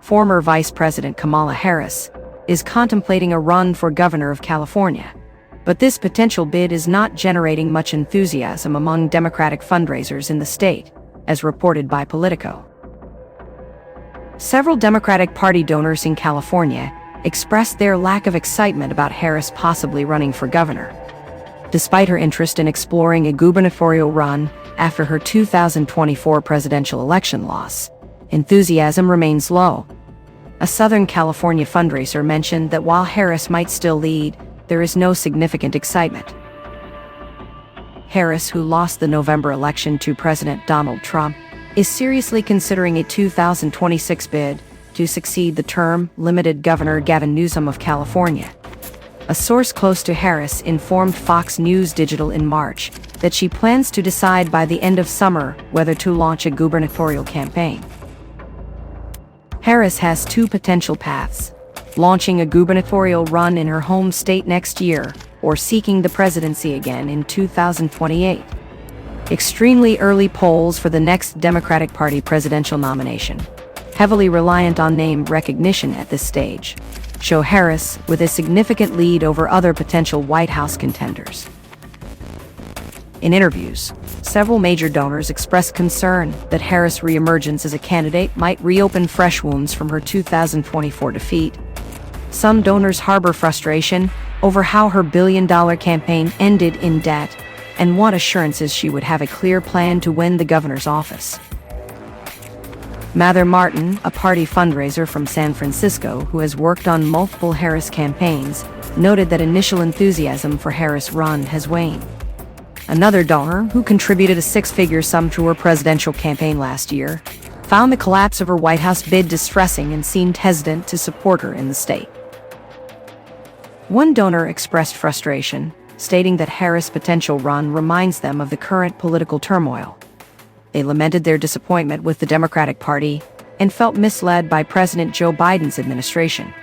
former Vice President Kamala Harris, is contemplating a run for governor of California. But this potential bid is not generating much enthusiasm among Democratic fundraisers in the state, as reported by Politico. Several Democratic Party donors in California expressed their lack of excitement about Harris possibly running for governor. Despite her interest in exploring a gubernatorial run after her 2024 presidential election loss, enthusiasm remains low. A Southern California fundraiser mentioned that while Harris might still lead, there is no significant excitement. Harris, who lost the November election to President Donald Trump, is seriously considering a 2026 bid to succeed the term-limited Governor Gavin Newsom of California. A source close to Harris informed Fox News Digital in March that she plans to decide by the end of summer whether to launch a gubernatorial campaign. Harris has two potential paths: launching a gubernatorial run in her home state next year, or seeking the presidency again in 2028. Extremely early polls for the next Democratic Party presidential nomination, heavily reliant on name recognition at this stage, show Harris with a significant lead over other potential White House contenders. In interviews, several major donors expressed concern that Harris' reemergence as a candidate might reopen fresh wounds from her 2024 defeat. Some donors harbor frustration over how her billion-dollar campaign ended in debt and want assurances she would have a clear plan to win the governor's office. Mather Martin, a party fundraiser from San Francisco who has worked on multiple Harris campaigns, noted that initial enthusiasm for Harris' run has waned. Another donor, who contributed a six-figure sum to her presidential campaign last year, found the collapse of her White House bid distressing and seemed hesitant to support her in the state. One donor expressed frustration, stating that Harris' potential run reminds them of the current political turmoil. They lamented their disappointment with the Democratic Party and felt misled by President Joe Biden's administration.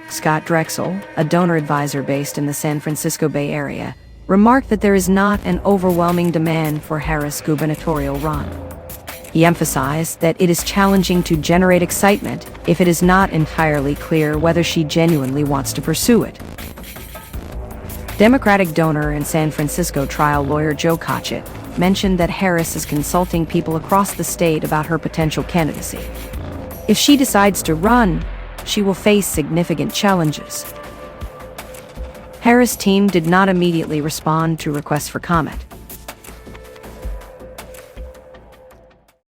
Scott Drexel, a donor advisor based in the San Francisco Bay Area, remarked that there is not an overwhelming demand for Harris' gubernatorial run. He emphasized that it is challenging to generate excitement if it is not entirely clear whether she genuinely wants to pursue it. Democratic donor and San Francisco trial lawyer Joe Cotchett mentioned that Harris is consulting people across the state about her potential candidacy. If she decides to run, she will face significant challenges. Harris' team did not immediately respond to requests for comment.